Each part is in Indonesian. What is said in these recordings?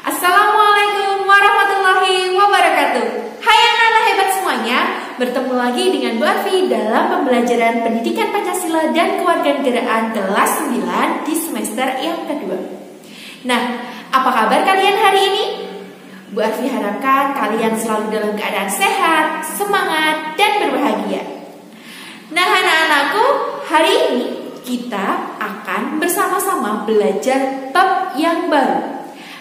Assalamualaikum warahmatullahi wabarakatuh. Hai anak-anak hebat semuanya, bertemu lagi dengan Bu Arfi dalam pembelajaran Pendidikan Pancasila dan Kewarganegaraan kelas 9 di semester yang kedua. Nah, apa kabar kalian hari ini? Bu Arfi harapkan kalian selalu dalam keadaan sehat, semangat, dan berbahagia. Nah anak-anakku, hari ini kita akan bersama-sama belajar bab yang baru.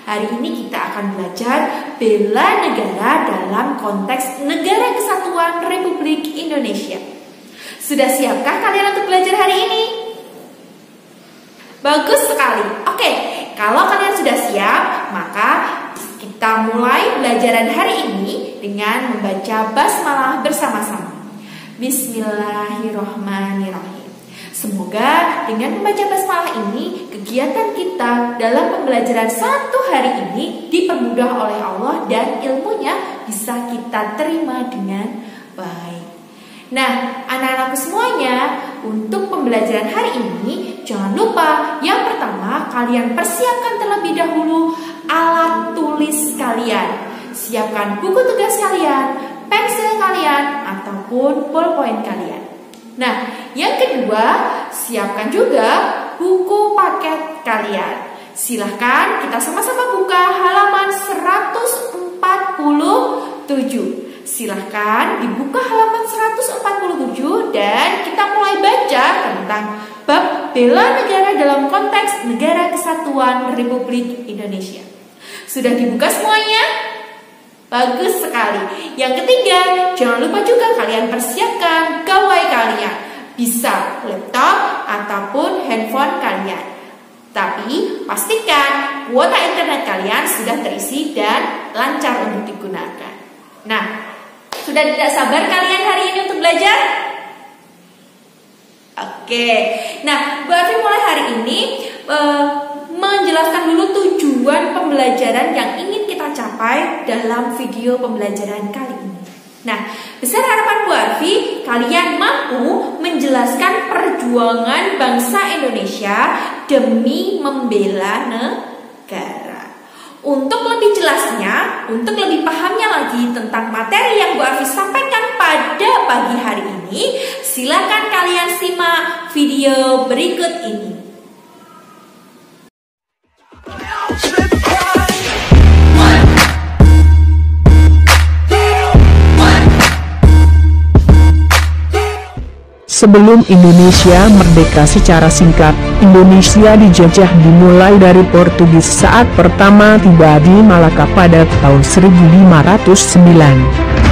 Hari ini kita akan belajar bela negara dalam konteks Negara Kesatuan Republik Indonesia. Sudah siapkah kalian untuk belajar hari ini? Bagus sekali. Oke, kalau kalian sudah siap, maka kita mulai pelajaran hari ini dengan membaca basmalah bersama-sama. Bismillahirrahmanirrahim. Semoga dengan membaca basmalah ini, kegiatan kita dalam pembelajaran satu hari ini dipermudah oleh Allah dan ilmunya bisa kita terima dengan baik. Nah, anak-anakku semuanya, untuk pembelajaran hari ini, jangan lupa yang pertama kalian persiapkan terlebih dahulu alat tulis kalian. Siapkan buku tugas kalian, pensil kalian, ataupun ballpoint kalian. Nah, yang kedua, siapkan juga buku paket kalian. Silahkan kita sama-sama buka halaman 147. Silahkan dibuka halaman 147 dan kita mulai baca tentang bab bela negara dalam konteks Negara Kesatuan Republik Indonesia. Sudah dibuka semuanya? Bagus sekali. Yang ketiga, jangan lupa juga kalian persiapkan gawai kalian. Bisa laptop ataupun handphone kalian. Tapi pastikan kuota internet kalian sudah terisi dan lancar untuk digunakan. Nah, sudah tidak sabar kalian hari ini untuk belajar? Oke. Nah, Bu Arfi mulai hari ini menjelaskan dulu tujuan pembelajaran yang ingin kita capai dalam video pembelajaran kali ini. Nah, besar harapan Bu Arfi, kalian mampu menjelaskan perjuangan bangsa Indonesia demi membela negara. Untuk lebih jelasnya, untuk lebih pahamnya lagi tentang materi yang Bu Arfi sampaikan pada pagi hari ini, silakan kalian simak video berikut ini. Sebelum Indonesia merdeka, secara singkat, Indonesia dijajah dimulai dari Portugis saat pertama tiba di Malaka pada tahun 1509.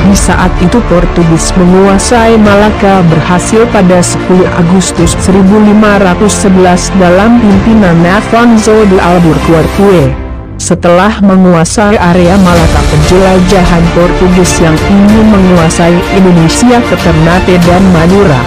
Di saat itu Portugis menguasai Malaka berhasil pada 10 Agustus 1511 dalam pimpinan Afonso de Albuquerque. Setelah menguasai area Malaka, penjelajahan Portugis yang ingin menguasai Indonesia ke Ternate dan Madura.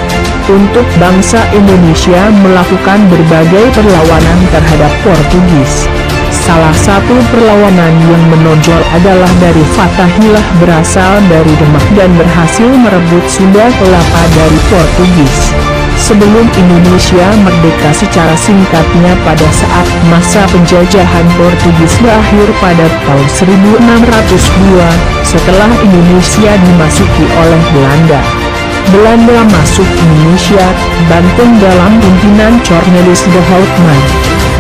Untuk bangsa Indonesia melakukan berbagai perlawanan terhadap Portugis. Salah satu perlawanan yang menonjol adalah dari Fatahillah, berasal dari Demak dan berhasil merebut Sunda Kelapa dari Portugis. Sebelum Indonesia merdeka, secara singkatnya, pada saat masa penjajahan Portugis berakhir pada tahun 1602, setelah Indonesia dimasuki oleh Belanda. Belanda masuk Indonesia, Banten dalam pimpinan Cornelis de Houtman.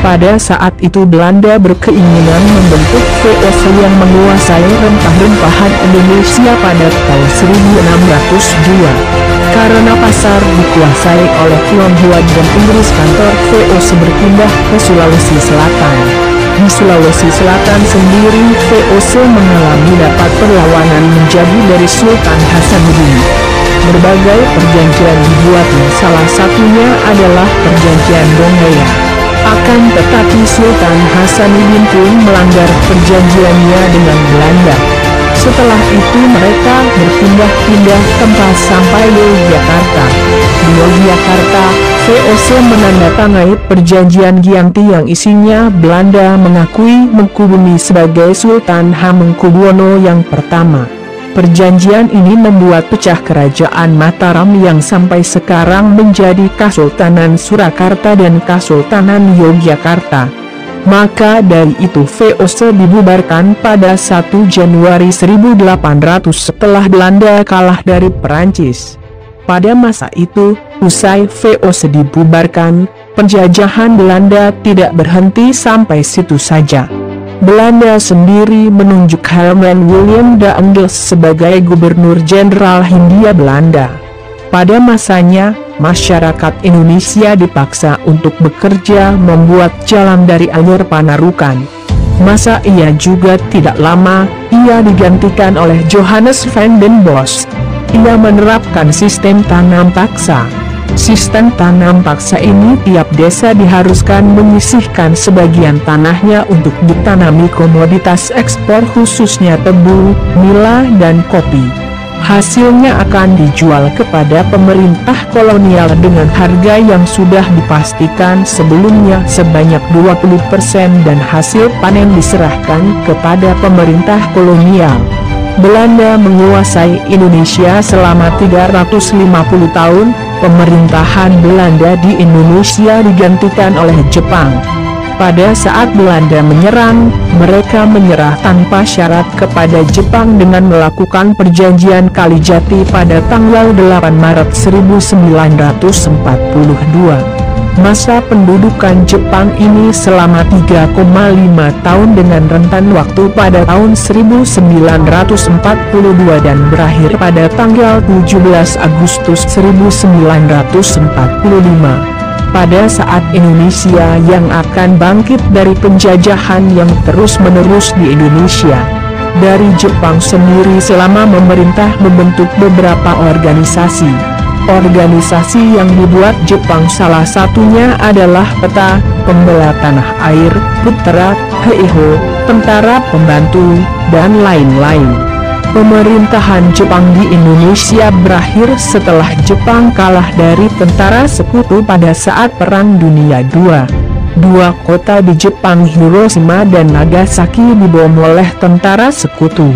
Pada saat itu Belanda berkeinginan membentuk VOC yang menguasai rempah-rempahan Indonesia pada tahun 1602. Karena pasar dikuasai oleh Tionghoa dan Inggris, kantor VOC berpindah ke Sulawesi Selatan. Di Sulawesi Selatan sendiri, VOC mengalami dapat perlawanan menjadi dari Sultan Hasanuddin. Berbagai perjanjian dibuatnya, salah satunya adalah perjanjian Dongaya. Akan tetapi Sultan Hasanuddin pun melanggar perjanjiannya dengan Belanda. Setelah itu mereka berpindah-pindah tempat sampai Yogyakarta. Di Yogyakarta, VOC menandatangani perjanjian Giyanti yang isinya Belanda mengakui Mangkubumi sebagai Sultan Hamengkubuwono yang pertama. Perjanjian ini membuat pecah kerajaan Mataram yang sampai sekarang menjadi Kesultanan Surakarta dan Kesultanan Yogyakarta. Maka dari itu VOC dibubarkan pada 1 Januari 1800 setelah Belanda kalah dari Perancis. Pada masa itu, usai VOC dibubarkan, penjajahan Belanda tidak berhenti sampai situ saja. Belanda sendiri menunjuk Herman William de Angles sebagai Gubernur Jenderal Hindia Belanda. Pada masanya, masyarakat Indonesia dipaksa untuk bekerja membuat jalan dari Anyer Panarukan. Masa ia juga tidak lama, ia digantikan oleh Johannes van den Bosch. Ia menerapkan sistem tanam paksa. Sistem tanam paksa ini tiap desa diharuskan menyisihkan sebagian tanahnya untuk ditanami komoditas ekspor khususnya tebu, nila dan kopi. Hasilnya akan dijual kepada pemerintah kolonial dengan harga yang sudah dipastikan sebelumnya sebanyak 20% dan hasil panen diserahkan kepada pemerintah kolonial. Belanda menguasai Indonesia selama 350 tahun, pemerintahan Belanda di Indonesia digantikan oleh Jepang. Pada saat Belanda menyerang, mereka menyerah tanpa syarat kepada Jepang dengan melakukan perjanjian Kalijati pada tanggal 8 Maret 1942. Masa pendudukan Jepang ini selama 3,5 tahun dengan rentan waktu pada tahun 1942 dan berakhir pada tanggal 17 Agustus 1945. Pada saat Indonesia yang akan bangkit dari penjajahan yang terus-menerus di Indonesia. Dari Jepang sendiri selama memerintah membentuk beberapa organisasi. Organisasi yang dibuat Jepang salah satunya adalah Peta, Pembela Tanah Air, Putra, Heiho, Tentara Pembantu, dan lain-lain. Pemerintahan Jepang di Indonesia berakhir setelah Jepang kalah dari tentara sekutu pada saat Perang Dunia II. Dua kota di Jepang, Hiroshima dan Nagasaki, dibom oleh tentara sekutu.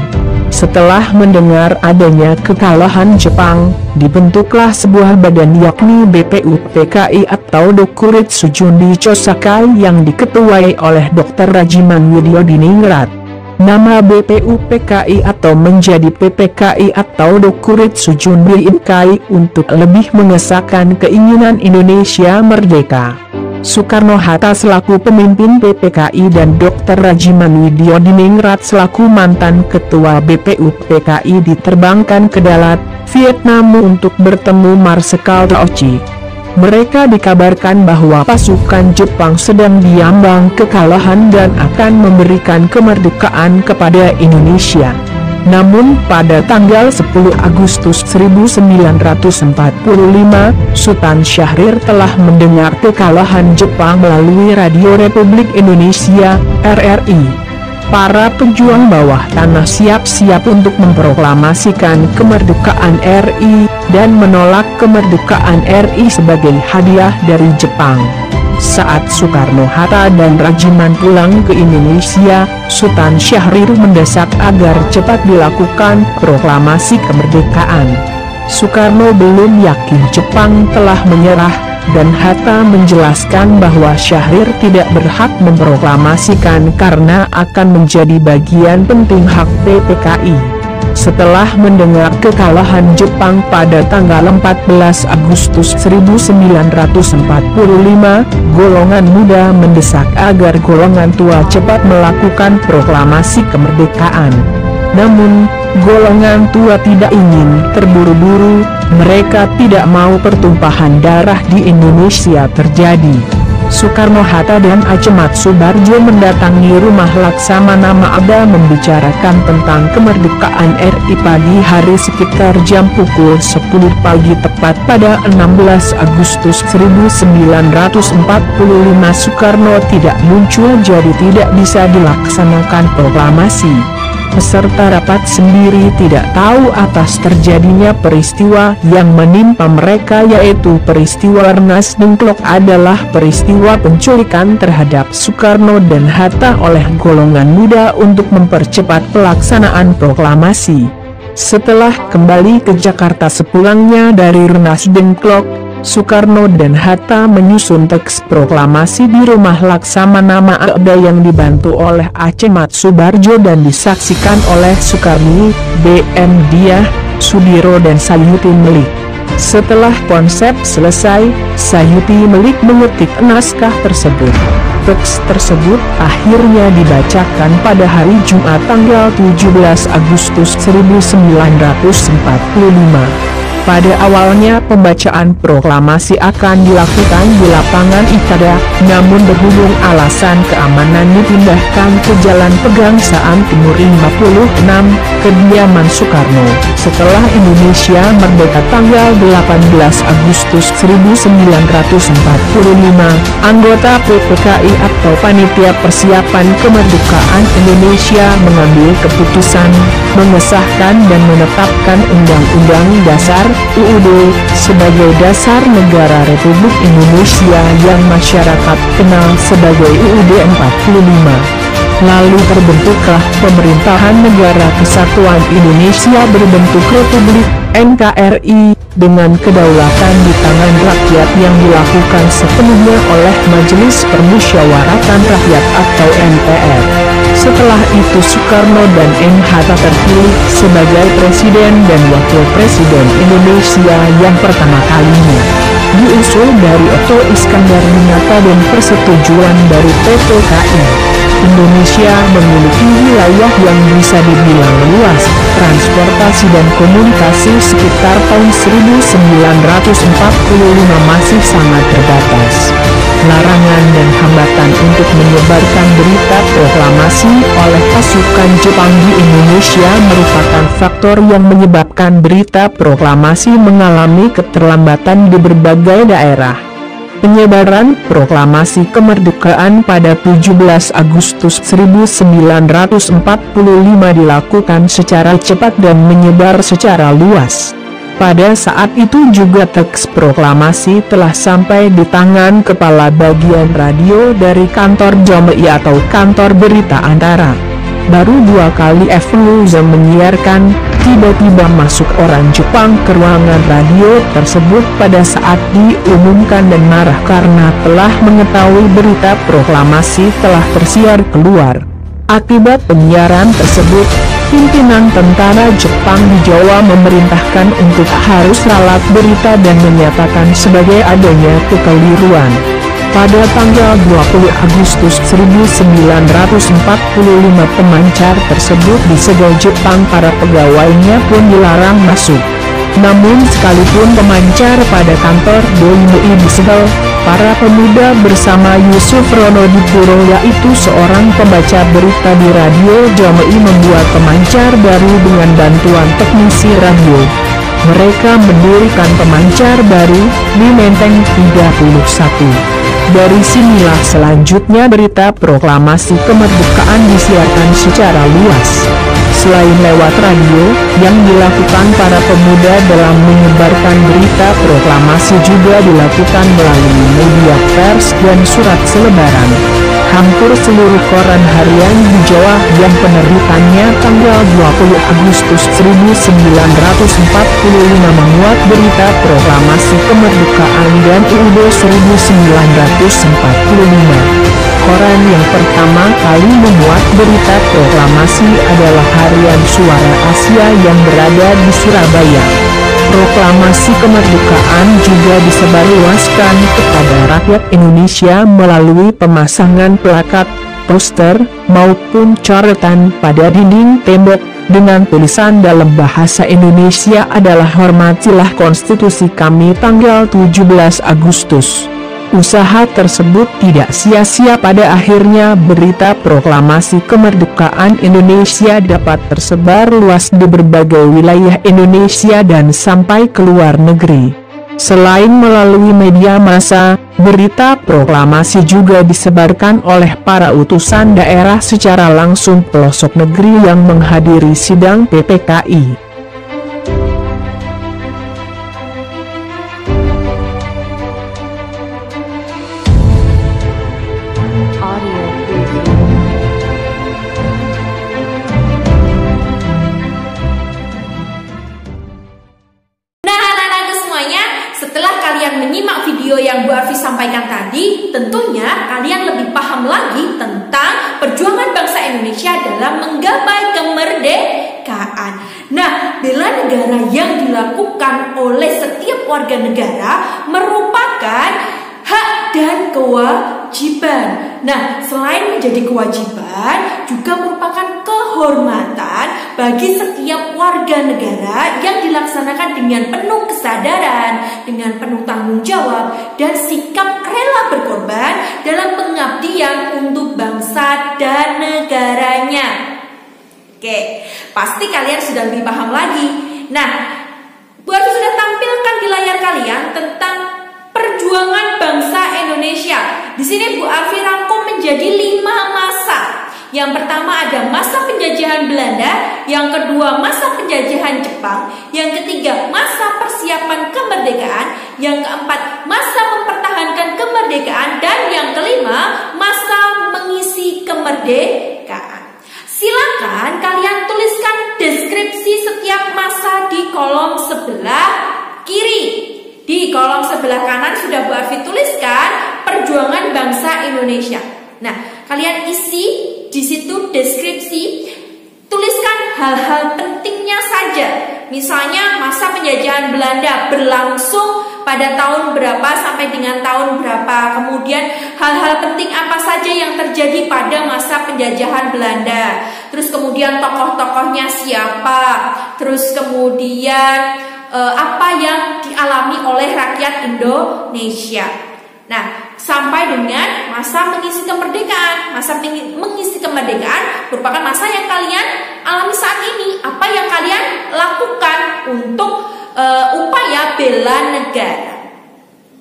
Setelah mendengar adanya kekalahan Jepang, dibentuklah sebuah badan yakni BPUPKI atau Dokuritsu Jundi Chosakai yang diketuai oleh Dr. Rajiman Widyodiningrat. Nama BPUPKI atau menjadi PPKI atau Dokuritsu Jundi Inkai untuk lebih mengesahkan keinginan Indonesia merdeka. Soekarno-Hatta selaku pemimpin PPKI dan Dr. Rajiman Widyodiningrat selaku mantan ketua BPUPKI diterbangkan ke Dalat, Vietnam untuk bertemu Marsekal Tauci. Mereka dikabarkan bahwa pasukan Jepang sedang diambang kekalahan dan akan memberikan kemerdekaan kepada Indonesia. Namun pada tanggal 10 Agustus 1945, Sultan Syahrir telah mendengar kekalahan Jepang melalui Radio Republik Indonesia, RRI. Para pejuang bawah tanah siap-siap untuk memproklamasikan kemerdekaan RI dan menolak kemerdekaan RI sebagai hadiah dari Jepang. Saat Soekarno-Hatta dan Rajiman pulang ke Indonesia, Sultan Syahrir mendesak agar cepat dilakukan proklamasi kemerdekaan. Soekarno belum yakin Jepang telah menyerah, dan Hatta menjelaskan bahwa Syahrir tidak berhak memproklamasikan karena akan menjadi bagian penting hak PPKI. Setelah mendengar kekalahan Jepang pada tanggal 14 Agustus 1945, golongan muda mendesak agar golongan tua cepat melakukan proklamasi kemerdekaan. Namun, golongan tua tidak ingin terburu-buru, mereka tidak mau pertumpahan darah di Indonesia terjadi. Soekarno-Hatta dan Ajemat Subarjo mendatangi rumah Laksamana Maada membicarakan tentang kemerdekaan RI pagi hari sekitar jam pukul 10 pagi tepat pada 16 Agustus 1945. Soekarno tidak muncul jadi tidak bisa dilaksanakan proklamasi. Peserta rapat sendiri tidak tahu atas terjadinya peristiwa yang menimpa mereka, yaitu peristiwa Rengas Dengklok adalah peristiwa penculikan terhadap Soekarno dan Hatta oleh golongan muda untuk mempercepat pelaksanaan proklamasi. Setelah kembali ke Jakarta sepulangnya dari Rengas Dengklok, Soekarno dan Hatta menyusun teks proklamasi di rumah Laksamana Maeda yang dibantu oleh Aceh Mat Subarjo dan disaksikan oleh Soekarni, B.M. Diah, Sudiro dan Sayuti Melik. Setelah konsep selesai, Sayuti Melik mengetik naskah tersebut. Teks tersebut akhirnya dibacakan pada hari Jumat tanggal 17 Agustus 1945. Pada awalnya pembacaan proklamasi akan dilakukan di lapangan Ikada, namun berhubung alasan keamanan dipindahkan ke Jalan Pegangsaan Timur 56, kediaman Soekarno. Setelah Indonesia merdeka tanggal 18 Agustus 1945, anggota PPKI atau Panitia Persiapan Kemerdekaan Indonesia mengambil keputusan mengesahkan dan menetapkan Undang-Undang Dasar UUD sebagai dasar negara Republik Indonesia yang masyarakat kenal sebagai UUD 45. Lalu terbentuklah Pemerintahan Negara Kesatuan Indonesia berbentuk Republik NKRI dengan kedaulatan di tangan rakyat yang dilakukan sepenuhnya oleh Majelis Permusyawaratan Rakyat atau MPR. Setelah itu Soekarno dan Hatta terpilih sebagai Presiden dan Wakil Presiden Indonesia yang pertama kalinya. Diusul dari Otto Iskandar-Dinata dan persetujuan dari PPKI. Indonesia memiliki wilayah yang bisa dibilang luas, transportasi dan komunikasi sekitar tahun 1945 masih sangat terbatas. Larangan dan hambatan untuk menyebarkan berita proklamasi oleh pasukan Jepang di Indonesia merupakan faktor yang menyebabkan berita proklamasi mengalami keterlambatan di berbagai daerah. Penyebaran proklamasi kemerdekaan pada 17 Agustus 1945 dilakukan secara cepat dan menyebar secara luas. Pada saat itu juga teks proklamasi telah sampai di tangan kepala bagian radio dari kantor JOMI atau kantor berita antara. Baru 2 kali Evolution menyiarkan, tiba-tiba masuk orang Jepang ke ruangan radio tersebut pada saat diumumkan dan marah karena telah mengetahui berita proklamasi telah tersiar keluar. Akibat penyiaran tersebut, pimpinan tentara Jepang di Jawa memerintahkan untuk harus ralat berita dan menyatakan sebagai adanya kekeliruan. Pada tanggal 20 Agustus 1945 pemancar tersebut disegel Jepang, para pegawainya pun dilarang masuk. Namun sekalipun pemancar pada kantor DOI disegel, para pemuda bersama Yusuf Ronodipuro yaitu seorang pembaca berita di radio JOMI membuat pemancar baru dengan bantuan teknisi radio. Mereka mendirikan pemancar baru di Menteng 31. Dari sinilah selanjutnya berita proklamasi kemerdekaan disiarkan secara luas. Selain lewat radio, yang dilakukan para pemuda dalam menyebarkan berita proklamasi juga dilakukan melalui media pers dan surat selebaran. Hampir seluruh koran harian di Jawa yang penerbitannya tanggal 20 Agustus 1945 memuat berita proklamasi kemerdekaan dan UUD 1945. Koran yang pertama kali memuat berita proklamasi adalah harian Suara Asia yang berada di Surabaya. Proklamasi kemerdekaan juga disebarluaskan kepada rakyat Indonesia melalui pemasangan plakat, poster, maupun coretan pada dinding tembok dengan tulisan dalam bahasa Indonesia adalah "Hormatilah Konstitusi Kami tanggal 17 Agustus". Usaha tersebut tidak sia-sia, pada akhirnya berita proklamasi kemerdekaan Indonesia dapat tersebar luas di berbagai wilayah Indonesia dan sampai ke luar negeri. Selain melalui media massa, berita proklamasi juga disebarkan oleh para utusan daerah secara langsung pelosok negeri yang menghadiri sidang PPKI. Setelah kalian menyimak video yang Bu Arfi sampaikan tadi, tentunya kalian lebih paham lagi tentang perjuangan bangsa Indonesia dalam menggapai kemerdekaan. Nah, bela negara yang dilakukan oleh setiap warga negara merupakan hak dan kewajiban. Nah, selain menjadi kewajiban, juga merupakan kehormatan bagi setiap warga negara yang dilaksanakan dengan penuh kesadaran, dengan penuh tanggung jawab, dan sikap rela berkorban dalam pengabdian untuk bangsa dan negaranya. Oke, pasti kalian sudah lebih paham lagi. Nah, Bu Arfi sudah tampilkan di layar kalian tentang perjuangan bangsa Indonesia. Di sini Bu Arfi rangkum menjadi 5 masa. Yang pertama ada masa penjajahan Belanda, yang kedua masa penjajahan Jepang, yang ketiga masa persiapan kemerdekaan, yang keempat masa mempertahankan kemerdekaan, dan yang kelima masa mengisi kemerdekaan. Silakan kalian tuliskan deskripsi setiap masa di kolom sebelah kiri. Di kolom sebelah kanan sudah Bu Arfi tuliskan perjuangan bangsa Indonesia. Nah, kalian isi di situ deskripsi, tuliskan hal-hal pentingnya saja. Misalnya masa penjajahan Belanda berlangsung pada tahun berapa sampai dengan tahun berapa. Kemudian hal-hal penting apa saja yang terjadi pada masa penjajahan Belanda. Terus kemudian tokoh-tokohnya siapa. Terus kemudian apa yang dialami oleh rakyat Indonesia. Nah, sampai dengan masa mengisi kemerdekaan. Masa mengisi kemerdekaan merupakan masa yang kalian alami saat ini. Apa yang kalian lakukan untuk upaya bela negara.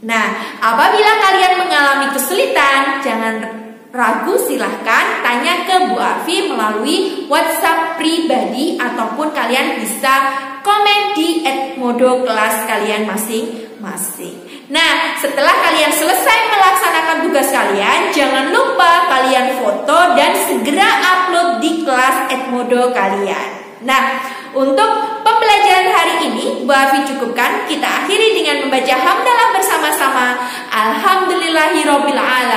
Nah, apabila kalian mengalami kesulitan, jangan ragu, silahkan tanya ke Bu Arfi melalui WhatsApp pribadi, ataupun kalian bisa komen di @modo kelas kalian masing-masing. Nah, setelah kalian selesai melaksanakan tugas kalian, jangan lupa kalian foto dan segera upload di kelas @modo kalian. Nah, untuk pembelajaran hari ini Bu Arfi cukupkan. Kita akhiri dengan membaca hamdalah bersama-sama. Alhamdulillahirobbilalamin.